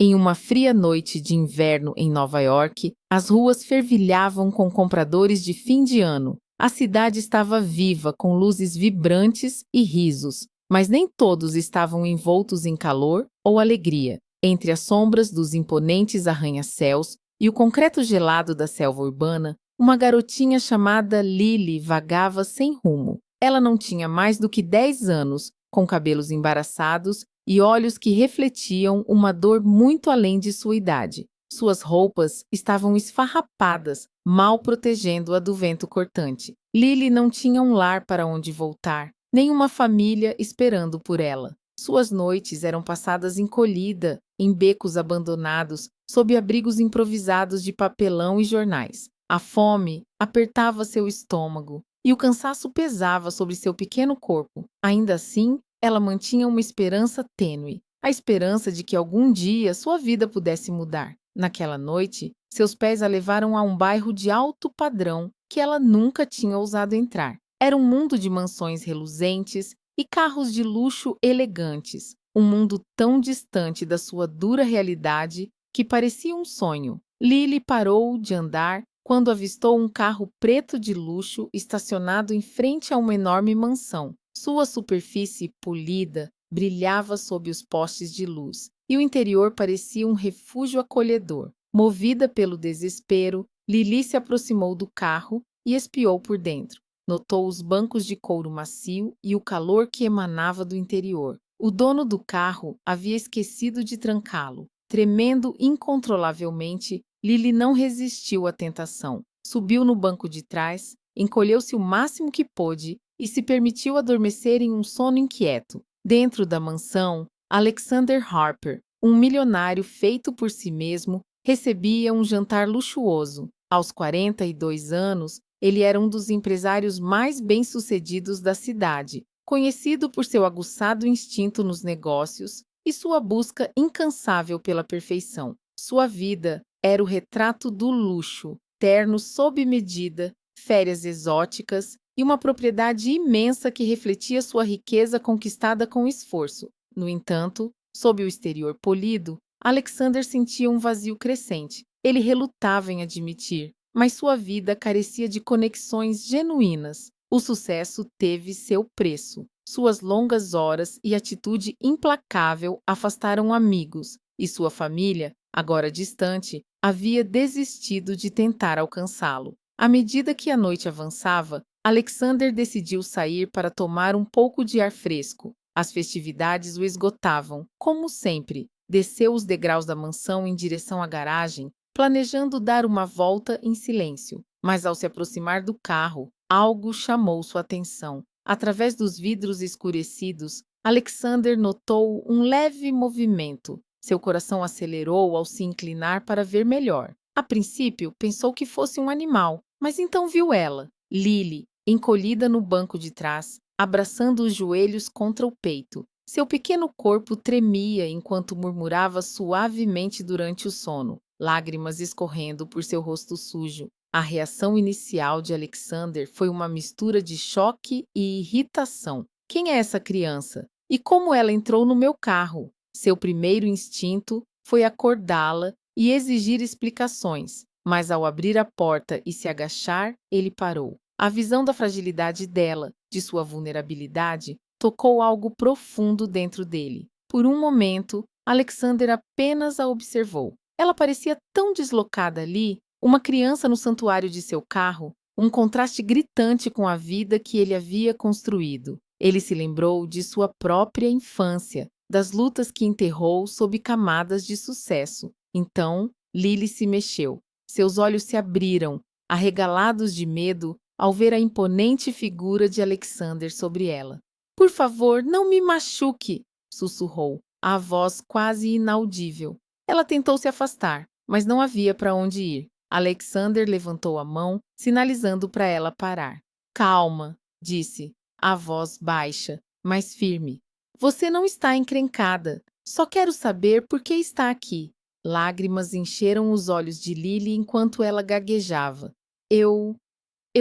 Em uma fria noite de inverno em Nova York, as ruas fervilhavam com compradores de fim de ano. A cidade estava viva, com luzes vibrantes e risos, mas nem todos estavam envoltos em calor ou alegria. Entre as sombras dos imponentes arranha-céus e o concreto gelado da selva urbana, uma garotinha chamada Lily vagava sem rumo. Ela não tinha mais do que 10 anos, com cabelos embaraçados e olhos que refletiam uma dor muito além de sua idade. Suas roupas estavam esfarrapadas, mal protegendo-a do vento cortante. Lily não tinha um lar para onde voltar, nem uma família esperando por ela. Suas noites eram passadas encolhida, em becos abandonados, sob abrigos improvisados de papelão e jornais. A fome apertava seu estômago e o cansaço pesava sobre seu pequeno corpo. Ainda assim, ela mantinha uma esperança tênue, a esperança de que algum dia sua vida pudesse mudar. Naquela noite, seus pés a levaram a um bairro de alto padrão que ela nunca tinha ousado entrar. Era um mundo de mansões reluzentes e carros de luxo elegantes, um mundo tão distante da sua dura realidade que parecia um sonho. Lily parou de andar quando avistou um carro preto de luxo estacionado em frente a uma enorme mansão. Sua superfície polida brilhava sob os postes de luz, e o interior parecia um refúgio acolhedor. Movida pelo desespero, Lily se aproximou do carro e espiou por dentro. Notou os bancos de couro macio e o calor que emanava do interior. O dono do carro havia esquecido de trancá-lo. Tremendo incontrolavelmente, Lily não resistiu à tentação. Subiu no banco de trás, encolheu-se o máximo que pôde e se permitiu adormecer em um sono inquieto. Dentro da mansão, Alexander Harper, um milionário feito por si mesmo, recebia um jantar luxuoso. Aos 42 anos, ele era um dos empresários mais bem-sucedidos da cidade, conhecido por seu aguçado instinto nos negócios e sua busca incansável pela perfeição. Sua vida era o retrato do luxo, ternos sob medida, férias exóticas e uma propriedade imensa que refletia sua riqueza conquistada com esforço. No entanto, sob o exterior polido, Alexander sentia um vazio crescente. Ele relutava em admitir, mas sua vida carecia de conexões genuínas. O sucesso teve seu preço. Suas longas horas e atitude implacável afastaram amigos, e sua família, agora distante, havia desistido de tentar alcançá-lo. À medida que a noite avançava, Alexander decidiu sair para tomar um pouco de ar fresco. As festividades o esgotavam. Como sempre, desceu os degraus da mansão em direção à garagem, planejando dar uma volta em silêncio. Mas ao se aproximar do carro, algo chamou sua atenção. Através dos vidros escurecidos, Alexander notou um leve movimento. Seu coração acelerou ao se inclinar para ver melhor. A princípio, pensou que fosse um animal, mas então viu ela, Lily, encolhida no banco de trás, abraçando os joelhos contra o peito. Seu pequeno corpo tremia enquanto murmurava suavemente durante o sono, lágrimas escorrendo por seu rosto sujo. A reação inicial de Alexander foi uma mistura de choque e irritação. Quem é essa criança? E como ela entrou no meu carro? Seu primeiro instinto foi acordá-la e exigir explicações, mas ao abrir a porta e se agachar, ele parou. A visão da fragilidade dela, de sua vulnerabilidade, tocou algo profundo dentro dele. Por um momento, Alexander apenas a observou. Ela parecia tão deslocada ali, uma criança no santuário de seu carro, um contraste gritante com a vida que ele havia construído. Ele se lembrou de sua própria infância, das lutas que enterrou sob camadas de sucesso. Então, Lily se mexeu. Seus olhos se abriram, arregalados de medo, ao ver a imponente figura de Alexander sobre ela. Por favor, não me machuque, sussurrou, a voz quase inaudível. Ela tentou se afastar, mas não havia para onde ir. Alexander levantou a mão, sinalizando para ela parar. Calma, disse, a voz baixa, mas firme. Você não está encrencada. Só quero saber por que está aqui. Lágrimas encheram os olhos de Lily enquanto ela gaguejava. Eu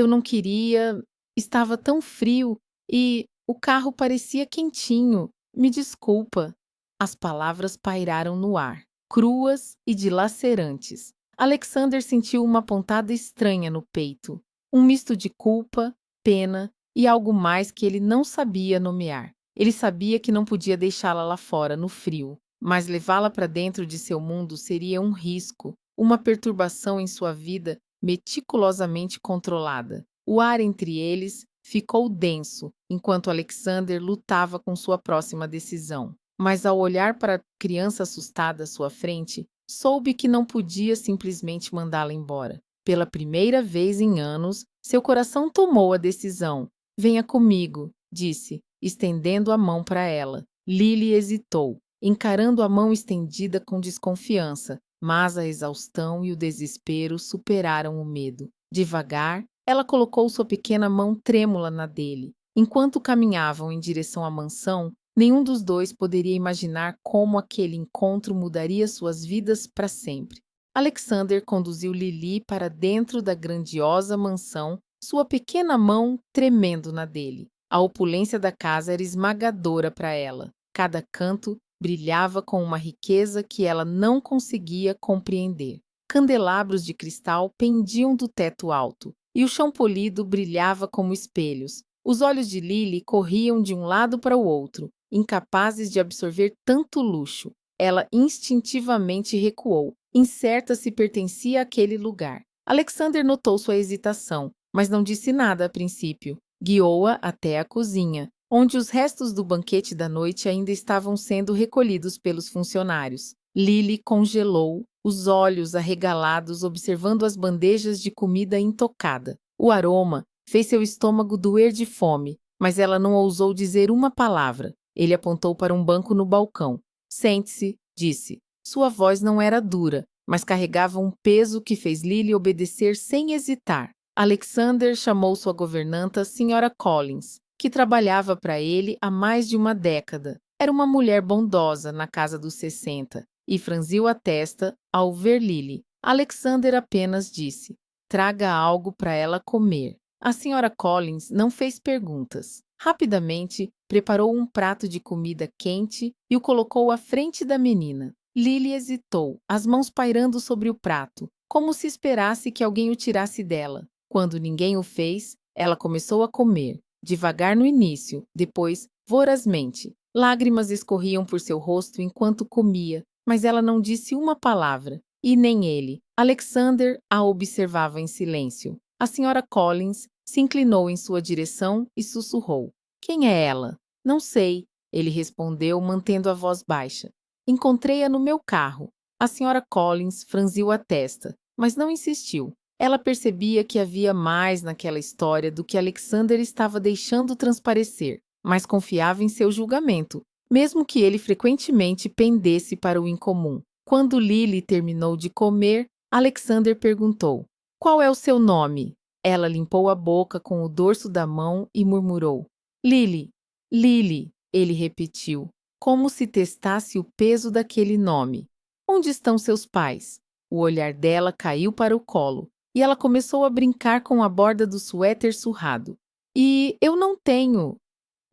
não queria. Estava tão frio e o carro parecia quentinho. Me desculpa. As palavras pairaram no ar. cruas e dilacerantes. Alexander sentiu uma pontada estranha no peito, um misto de culpa, pena e algo mais que ele não sabia nomear. Ele sabia que não podia deixá-la lá fora, no frio, mas levá-la para dentro de seu mundo seria um risco, uma perturbação em sua vida meticulosamente controlada. O ar entre eles ficou denso enquanto Alexander lutava com sua próxima decisão. Mas ao olhar para a criança assustada à sua frente, soube que não podia simplesmente mandá-la embora. Pela primeira vez em anos, seu coração tomou a decisão. Venha comigo, disse, estendendo a mão para ela. Lily hesitou, encarando a mão estendida com desconfiança, mas a exaustão e o desespero superaram o medo. Devagar, ela colocou sua pequena mão trêmula na dele. Enquanto caminhavam em direção à mansão, nenhum dos dois poderia imaginar como aquele encontro mudaria suas vidas para sempre. Alexander conduziu Lily para dentro da grandiosa mansão, sua pequena mão tremendo na dele. A opulência da casa era esmagadora para ela. Cada canto brilhava com uma riqueza que ela não conseguia compreender. Candelabros de cristal pendiam do teto alto, e o chão polido brilhava como espelhos. Os olhos de Lily corriam de um lado para o outro, incapazes de absorver tanto luxo. Ela instintivamente recuou, incerta se pertencia àquele lugar. Alexander notou sua hesitação, mas não disse nada a princípio. Guiou-a até a cozinha, onde os restos do banquete da noite ainda estavam sendo recolhidos pelos funcionários. Lily congelou, os olhos arregalados observando as bandejas de comida intocada. O aroma fez seu estômago doer de fome, mas ela não ousou dizer uma palavra. Ele apontou para um banco no balcão. Sente-se, disse. Sua voz não era dura, mas carregava um peso que fez Lily obedecer sem hesitar. Alexander chamou sua governanta, Sra. Collins, que trabalhava para ele há mais de uma década. Era uma mulher bondosa na casa dos 60, e franziu a testa ao ver Lily. Alexander apenas disse: traga algo para ela comer. A Sra. Collins não fez perguntas. Rapidamente, preparou um prato de comida quente e o colocou à frente da menina. Lily hesitou, as mãos pairando sobre o prato, como se esperasse que alguém o tirasse dela. Quando ninguém o fez, ela começou a comer, devagar no início, depois vorazmente. Lágrimas escorriam por seu rosto enquanto comia, mas ela não disse uma palavra, e nem ele. Alexander a observava em silêncio. A Sra. Collins se inclinou em sua direção e sussurrou: quem é ela? Não sei, ele respondeu, mantendo a voz baixa. Encontrei-a no meu carro. A Sra. Collins franziu a testa, mas não insistiu. Ela percebia que havia mais naquela história do que Alexander estava deixando transparecer, mas confiava em seu julgamento, mesmo que ele frequentemente pendesse para o incomum. Quando Lily terminou de comer, Alexander perguntou: qual é o seu nome? Ela limpou a boca com o dorso da mão e murmurou: Lily, Lily, ele repetiu, como se testasse o peso daquele nome. Onde estão seus pais? O olhar dela caiu para o colo, e ela começou a brincar com a borda do suéter surrado. E eu não tenho.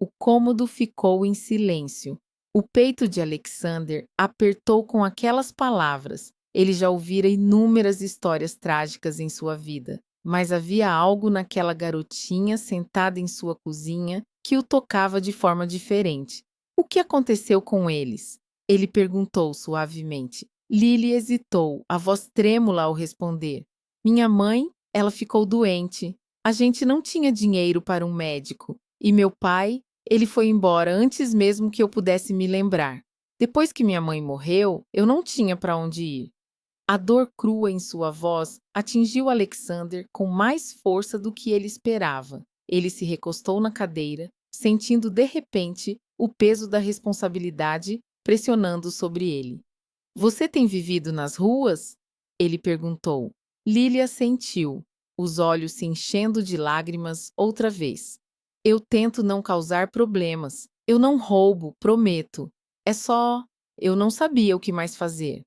O cômodo ficou em silêncio. O peito de Alexander apertou com aquelas palavras. Ele já ouvira inúmeras histórias trágicas em sua vida, mas havia algo naquela garotinha sentada em sua cozinha que o tocava de forma diferente. O que aconteceu com eles? Ele perguntou suavemente. Lily hesitou, a voz trêmula ao responder. Minha mãe, ela ficou doente. A gente não tinha dinheiro para um médico. E meu pai, ele foi embora antes mesmo que eu pudesse me lembrar. Depois que minha mãe morreu, eu não tinha para onde ir. A dor crua em sua voz atingiu Alexander com mais força do que ele esperava. Ele se recostou na cadeira, sentindo de repente o peso da responsabilidade pressionando sobre ele. Você tem vivido nas ruas? Ele perguntou. Lily assentiu, os olhos se enchendo de lágrimas outra vez. Eu tento não causar problemas. Eu não roubo, prometo. É só... Eu não sabia o que mais fazer.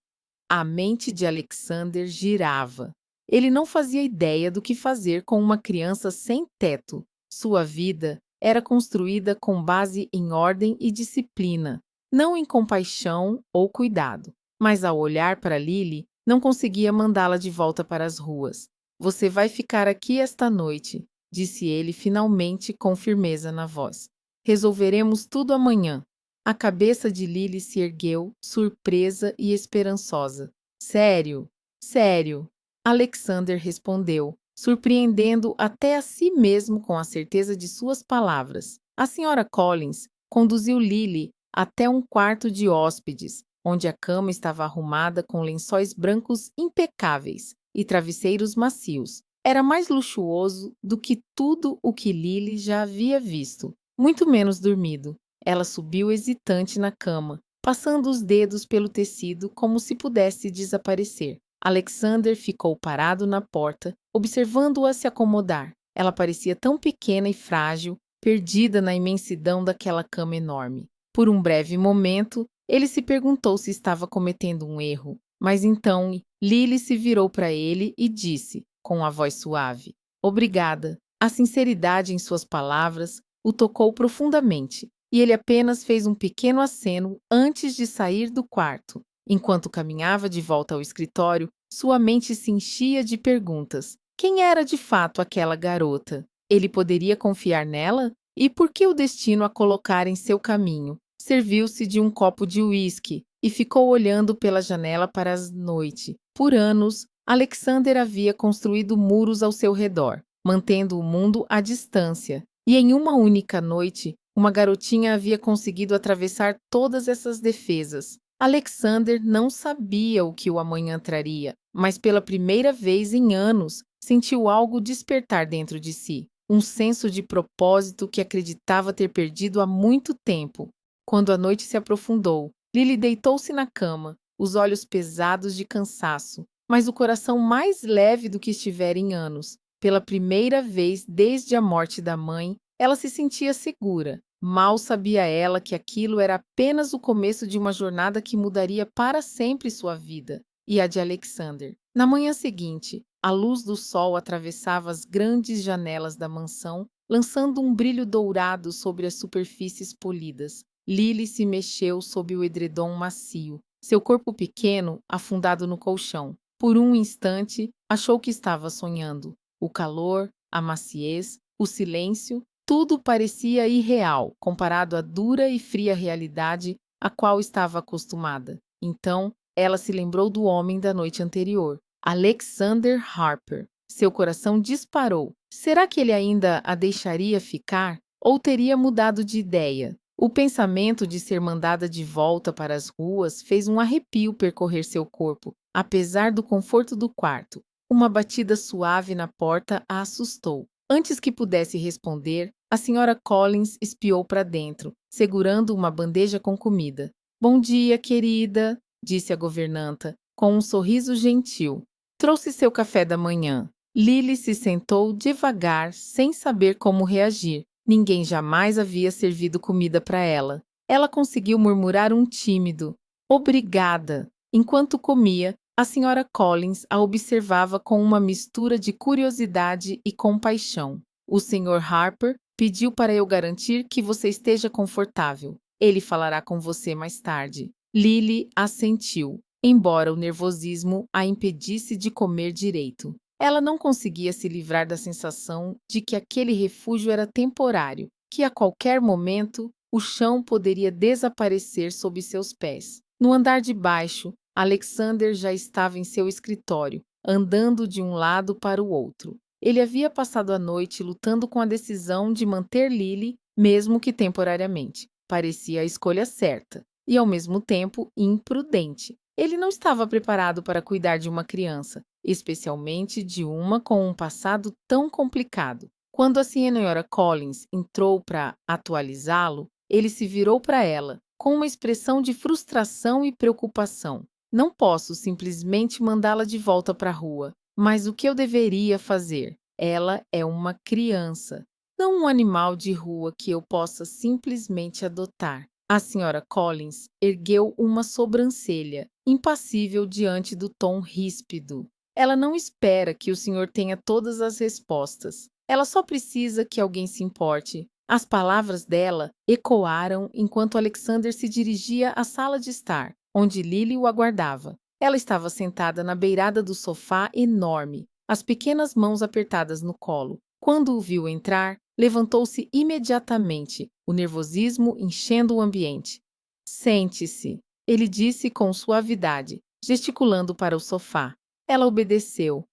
A mente de Alexander girava. Ele não fazia ideia do que fazer com uma criança sem teto. Sua vida era construída com base em ordem e disciplina, não em compaixão ou cuidado. mas ao olhar para Lily, não conseguia mandá-la de volta para as ruas. Você vai ficar aqui esta noite, disse ele finalmente com firmeza na voz. Resolveremos tudo amanhã. A cabeça de Lily se ergueu, surpresa e esperançosa. Sério? Sério? Alexander respondeu, surpreendendo até a si mesmo com a certeza de suas palavras. A senhora Collins conduziu Lily até um quarto de hóspedes, onde a cama estava arrumada com lençóis brancos impecáveis e travesseiros macios. Era mais luxuoso do que tudo o que Lily já havia visto, muito menos dormido. Ela subiu hesitante na cama, passando os dedos pelo tecido como se pudesse desaparecer. Alexander ficou parado na porta, observando-a se acomodar. Ela parecia tão pequena e frágil, perdida na imensidão daquela cama enorme. Por um breve momento, ele se perguntou se estava cometendo um erro, mas então Lily se virou para ele e disse, com a voz suave, obrigada. A sinceridade em suas palavras o tocou profundamente, e ele apenas fez um pequeno aceno antes de sair do quarto. Enquanto caminhava de volta ao escritório, sua mente se enchia de perguntas. Quem era de fato aquela garota? Ele poderia confiar nela? E por que o destino a colocara em seu caminho? Serviu-se de um copo de uísque e ficou olhando pela janela para a noite. Por anos, Alexander havia construído muros ao seu redor, mantendo o mundo à distância. E em uma única noite, uma garotinha havia conseguido atravessar todas essas defesas. Alexander não sabia o que o amanhã traria, mas pela primeira vez em anos sentiu algo despertar dentro de si, um senso de propósito que acreditava ter perdido há muito tempo. Quando a noite se aprofundou, Lily deitou-se na cama, os olhos pesados de cansaço, mas o coração mais leve do que estivera em anos. Pela primeira vez desde a morte da mãe, ela se sentia segura. Mal sabia ela que aquilo era apenas o começo de uma jornada que mudaria para sempre sua vida e a de Alexander. Na manhã seguinte, a luz do sol atravessava as grandes janelas da mansão, lançando um brilho dourado sobre as superfícies polidas. Lily se mexeu sob o edredom macio, seu corpo pequeno afundado no colchão. Por um instante, achou que estava sonhando. O calor, a maciez, o silêncio, tudo parecia irreal comparado à dura e fria realidade a qual estava acostumada. Então, ela se lembrou do homem da noite anterior, Alexander Harper. Seu coração disparou. Será que ele ainda a deixaria ficar? Ou teria mudado de ideia? O pensamento de ser mandada de volta para as ruas fez um arrepio percorrer seu corpo, apesar do conforto do quarto. Uma batida suave na porta a assustou. Antes que pudesse responder, a senhora Collins espiou para dentro, segurando uma bandeja com comida. Bom dia, querida, disse a governanta, com um sorriso gentil. Trouxe seu café da manhã. Lily se sentou devagar, sem saber como reagir. Ninguém jamais havia servido comida para ela. Ela conseguiu murmurar um tímido obrigada. Enquanto comia, a senhora Collins a observava com uma mistura de curiosidade e compaixão. O Sr. Harper pediu para eu garantir que você esteja confortável. Ele falará com você mais tarde. Lily assentiu, embora o nervosismo a impedisse de comer direito. Ela não conseguia se livrar da sensação de que aquele refúgio era temporário, que a qualquer momento o chão poderia desaparecer sob seus pés. No andar de baixo, Alexander já estava em seu escritório, andando de um lado para o outro. Ele havia passado a noite lutando com a decisão de manter Lily, mesmo que temporariamente. Parecia a escolha certa e, ao mesmo tempo, imprudente. Ele não estava preparado para cuidar de uma criança, especialmente de uma com um passado tão complicado. Quando a senhora Collins entrou para atualizá-lo, ele se virou para ela, com uma expressão de frustração e preocupação. Não posso simplesmente mandá-la de volta para a rua, mas o que eu deveria fazer? Ela é uma criança, não um animal de rua que eu possa simplesmente adotar. A senhora Collins ergueu uma sobrancelha, impassível diante do tom ríspido. Ela não espera que o senhor tenha todas as respostas. Ela só precisa que alguém se importe. As palavras dela ecoaram enquanto Alexander se dirigia à sala de estar, onde Lily o aguardava. Ela estava sentada na beirada do sofá enorme, as pequenas mãos apertadas no colo. Quando o viu entrar, levantou-se imediatamente, o nervosismo enchendo o ambiente. Sente-se, ele disse com suavidade, gesticulando para o sofá. Ela obedeceu,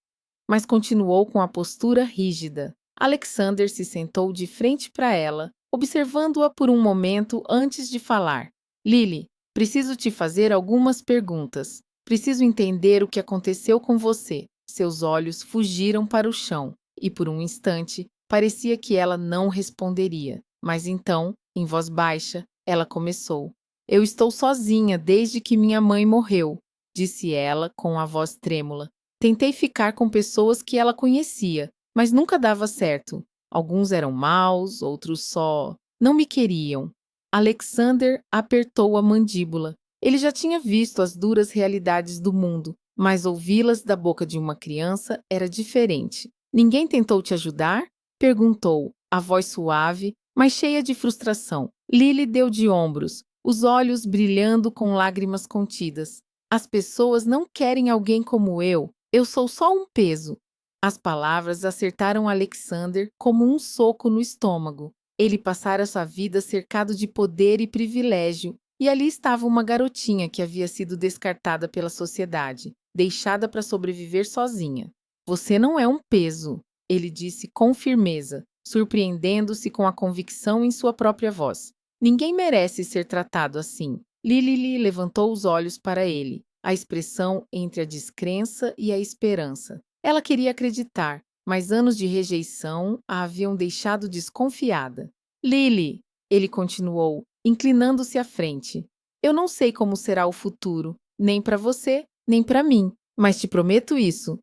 mas continuou com a postura rígida. Alexander se sentou de frente para ela, observando-a por um momento antes de falar. Lily, preciso te fazer algumas perguntas. Preciso entender o que aconteceu com você. Seus olhos fugiram para o chão, e por um instante parecia que ela não responderia. Mas então, em voz baixa, ela começou. Eu estou sozinha desde que minha mãe morreu, disse ela com a voz trêmula. Tentei ficar com pessoas que ela conhecia, mas nunca dava certo. Alguns eram maus, outros só não me queriam. Alexander apertou a mandíbula. Ele já tinha visto as duras realidades do mundo, mas ouvi-las da boca de uma criança era diferente. Ninguém tentou te ajudar? Perguntou, a voz suave, mas cheia de frustração. Lily deu de ombros, os olhos brilhando com lágrimas contidas. As pessoas não querem alguém como eu. Eu sou só um peso. As palavras acertaram Alexander como um soco no estômago. Ele passara sua vida cercado de poder e privilégio, e ali estava uma garotinha que havia sido descartada pela sociedade, deixada para sobreviver sozinha. Você não é um peso, ele disse com firmeza, surpreendendo-se com a convicção em sua própria voz. Ninguém merece ser tratado assim. Lily levantou os olhos para ele, a expressão entre a descrença e a esperança. Ela queria acreditar, mas anos de rejeição a haviam deixado desconfiada. Lily, ele continuou, inclinando-se à frente. Eu não sei como será o futuro, nem para você, nem para mim, mas te prometo isso.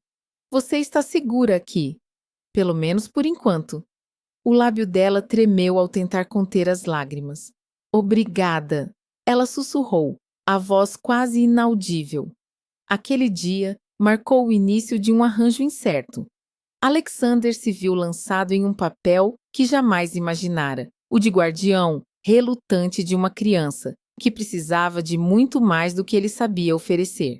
Você está segura aqui, pelo menos por enquanto. O lábio dela tremeu ao tentar conter as lágrimas. Obrigada, ela sussurrou, a voz quase inaudível. Aquele dia marcou o início de um arranjo incerto. Alexander se viu lançado em um papel que jamais imaginara, o de guardião relutante de uma criança, que precisava de muito mais do que ele sabia oferecer.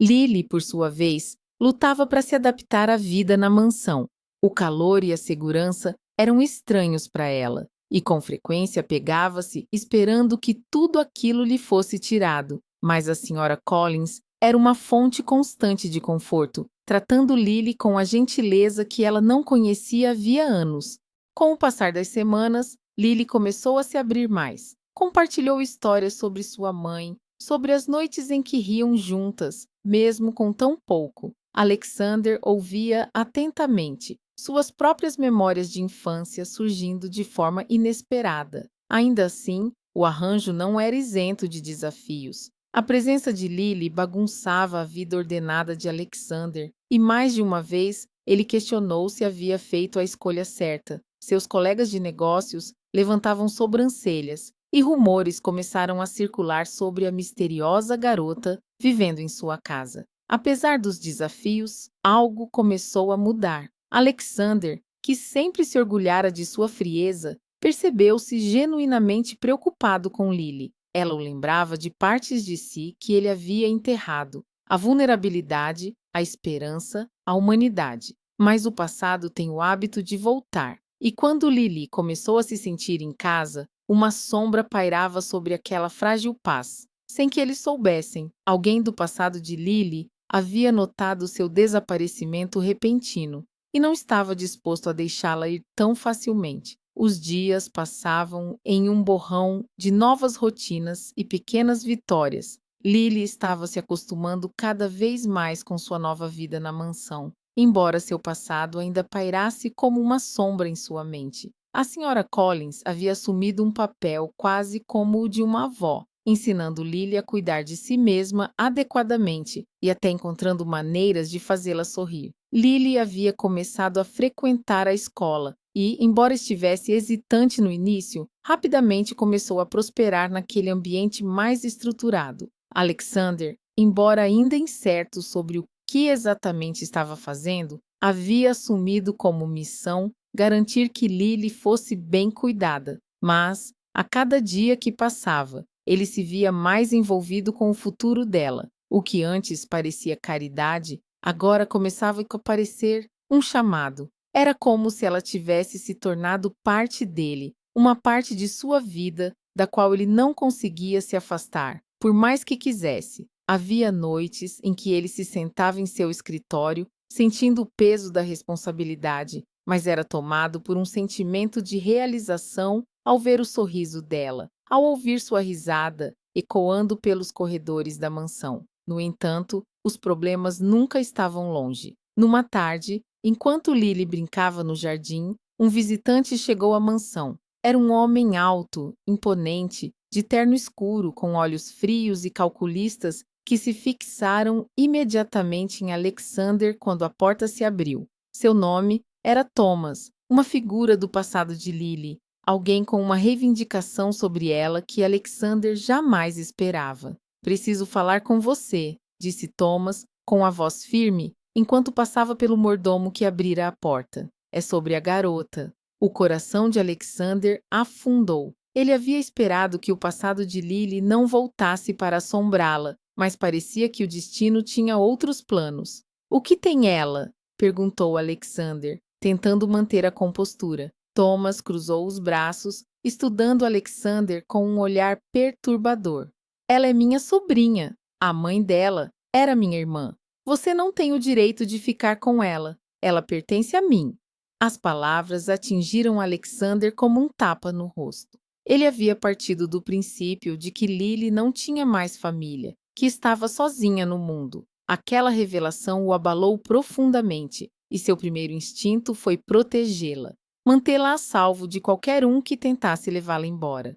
Lily, por sua vez, lutava para se adaptar à vida na mansão. O calor e a segurança eram estranhos para ela, e com frequência pegava-se esperando que tudo aquilo lhe fosse tirado. Mas a Sra. Collins era uma fonte constante de conforto, tratando Lily com a gentileza que ela não conhecia havia anos. Com o passar das semanas, Lily começou a se abrir mais. Compartilhou histórias sobre sua mãe, sobre as noites em que riam juntas, mesmo com tão pouco. Alexander ouvia atentamente, suas próprias memórias de infância surgindo de forma inesperada. Ainda assim, o arranjo não era isento de desafios. A presença de Lily bagunçava a vida ordenada de Alexander, e mais de uma vez ele questionou se havia feito a escolha certa. Seus colegas de negócios levantavam sobrancelhas, e rumores começaram a circular sobre a misteriosa garota vivendo em sua casa. Apesar dos desafios, algo começou a mudar. Alexander, que sempre se orgulhara de sua frieza, percebeu-se genuinamente preocupado com Lily. Ela o lembrava de partes de si que ele havia enterrado, a vulnerabilidade, a esperança, a humanidade. Mas o passado tem o hábito de voltar. E quando Lily começou a se sentir em casa, uma sombra pairava sobre aquela frágil paz. Sem que eles soubessem, alguém do passado de Lily havia notado seu desaparecimento repentino e não estava disposto a deixá-la ir tão facilmente. Os dias passavam em um borrão de novas rotinas e pequenas vitórias. Lily estava se acostumando cada vez mais com sua nova vida na mansão, embora seu passado ainda pairasse como uma sombra em sua mente. A Sra. Collins havia assumido um papel quase como o de uma avó, ensinando Lily a cuidar de si mesma adequadamente e até encontrando maneiras de fazê-la sorrir. Lily havia começado a frequentar a escola e, embora estivesse hesitante no início, rapidamente começou a prosperar naquele ambiente mais estruturado. Alexander, embora ainda incerto sobre o que exatamente estava fazendo, havia assumido como missão garantir que Lily fosse bem cuidada. Mas, a cada dia que passava, Ele se via mais envolvido com o futuro dela. O que antes parecia caridade, agora começava a parecer um chamado. Era como se ela tivesse se tornado parte dele, uma parte de sua vida, da qual ele não conseguia se afastar, por mais que quisesse. Havia noites em que ele se sentava em seu escritório, sentindo o peso da responsabilidade, mas era tomado por um sentimento de realização ao ver o sorriso dela, ao ouvir sua risada ecoando pelos corredores da mansão. No entanto, os problemas nunca estavam longe. Numa tarde, enquanto Lily brincava no jardim, um visitante chegou à mansão. Era um homem alto, imponente, de terno escuro, com olhos frios e calculistas que se fixaram imediatamente em Alexander quando a porta se abriu. Seu nome era Thomas, uma figura do passado de Lily, alguém com uma reivindicação sobre ela que Alexander jamais esperava. Preciso falar com você, disse Thomas, com a voz firme, enquanto passava pelo mordomo que abrira a porta. É sobre a garota. O coração de Alexander afundou. Ele havia esperado que o passado de Lily não voltasse para assombrá-la, mas parecia que o destino tinha outros planos. O que tem ela? Perguntou Alexander, tentando manter a compostura. Thomas cruzou os braços, estudando Alexander com um olhar perturbador. Ela é minha sobrinha. A mãe dela era minha irmã. Você não tem o direito de ficar com ela. Ela pertence a mim. As palavras atingiram Alexander como um tapa no rosto. Ele havia partido do princípio de que Lily não tinha mais família, que estava sozinha no mundo. Aquela revelação o abalou profundamente, e seu primeiro instinto foi protegê-la, mantê-la a salvo de qualquer um que tentasse levá-la embora.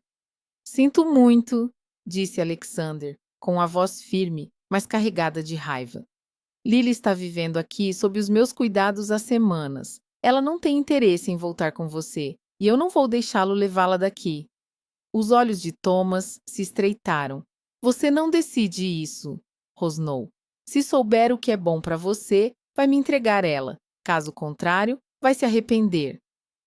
Sinto muito, disse Alexander, com a voz firme, mas carregada de raiva. Lily está vivendo aqui sob os meus cuidados há semanas. Ela não tem interesse em voltar com você, e eu não vou deixá-lo levá-la daqui. Os olhos de Thomas se estreitaram. Você não decide isso, rosnou. Se souber o que é bom para você, vai me entregar ela. Caso contrário, vai se arrepender.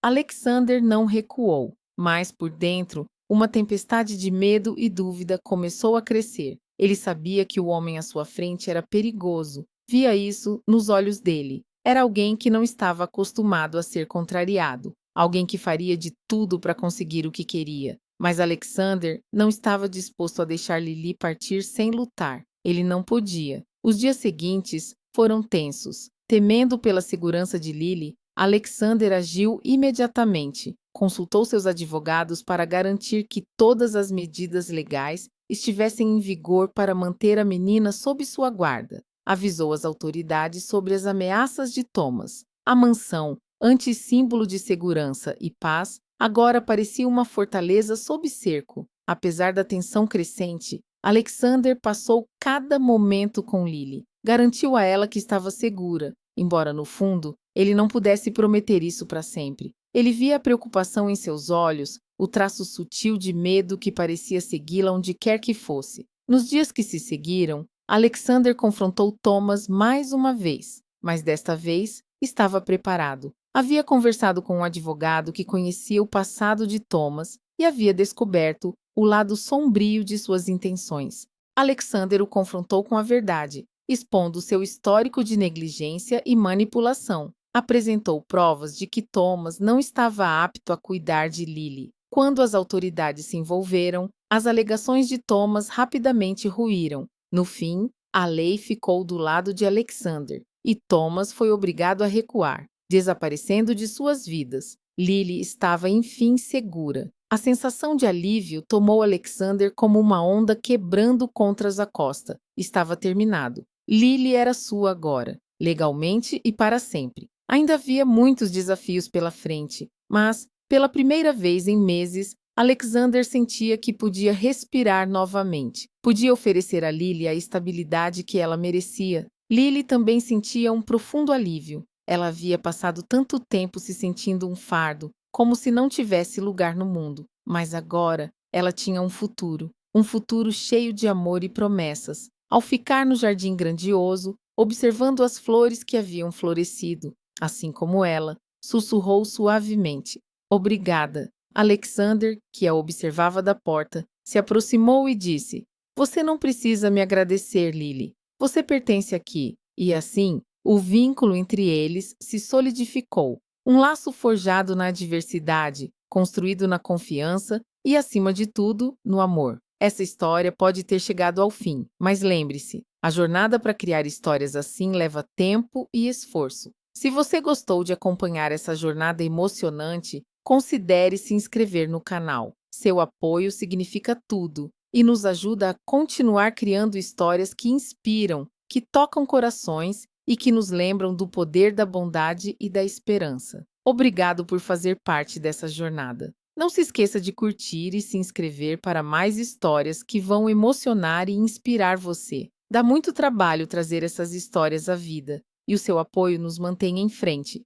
Alexander não recuou, mas por dentro, uma tempestade de medo e dúvida começou a crescer. Ele sabia que o homem à sua frente era perigoso. Via isso nos olhos dele. Era alguém que não estava acostumado a ser contrariado, alguém que faria de tudo para conseguir o que queria. Mas Alexander não estava disposto a deixar Lily partir sem lutar. Ele não podia. Os dias seguintes foram tensos. Temendo pela segurança de Lily, Alexander agiu imediatamente. Consultou seus advogados para garantir que todas as medidas legais estivessem em vigor para manter a menina sob sua guarda. Avisou as autoridades sobre as ameaças de Thomas. A mansão, antes símbolo de segurança e paz, agora parecia uma fortaleza sob cerco. Apesar da tensão crescente, Alexander passou cada momento com Lily. Garantiu a ela que estava segura, embora no fundo ele não pudesse prometer isso para sempre. Ele via a preocupação em seus olhos, o traço sutil de medo que parecia segui-la onde quer que fosse. Nos dias que se seguiram, Alexander confrontou Thomas mais uma vez, mas desta vez estava preparado. Havia conversado com um advogado que conhecia o passado de Thomas e havia descoberto o lado sombrio de suas intenções. Alexander o confrontou com a verdade, expondo seu histórico de negligência e manipulação. Apresentou provas de que Thomas não estava apto a cuidar de Lily. Quando as autoridades se envolveram, as alegações de Thomas rapidamente ruíram. No fim, a lei ficou do lado de Alexander, e Thomas foi obrigado a recuar, desaparecendo de suas vidas. Lily estava enfim segura. A sensação de alívio tomou Alexander como uma onda quebrando contra a costa. Estava terminado. Lily era sua agora, legalmente e para sempre. Ainda havia muitos desafios pela frente, mas, pela primeira vez em meses, Alexander sentia que podia respirar novamente. Podia oferecer a Lily a estabilidade que ela merecia. Lily também sentia um profundo alívio. Ela havia passado tanto tempo se sentindo um fardo, como se não tivesse lugar no mundo. Mas agora ela tinha um futuro cheio de amor e promessas. Ao ficar no jardim grandioso, observando as flores que haviam florescido, assim como ela, sussurrou suavemente: Obrigada. Alexander, que a observava da porta, se aproximou e disse: Você não precisa me agradecer, Lily. Você pertence aqui. E assim, o vínculo entre eles se solidificou. Um laço forjado na adversidade, construído na confiança e, acima de tudo, no amor. Essa história pode ter chegado ao fim, mas lembre-se, a jornada para criar histórias assim leva tempo e esforço. Se você gostou de acompanhar essa jornada emocionante, considere se inscrever no canal. Seu apoio significa tudo e nos ajuda a continuar criando histórias que inspiram, que tocam corações e que nos lembram do poder da bondade e da esperança. Obrigado por fazer parte dessa jornada. Não se esqueça de curtir e se inscrever para mais histórias que vão emocionar e inspirar você. Dá muito trabalho trazer essas histórias à vida, e o seu apoio nos mantém em frente.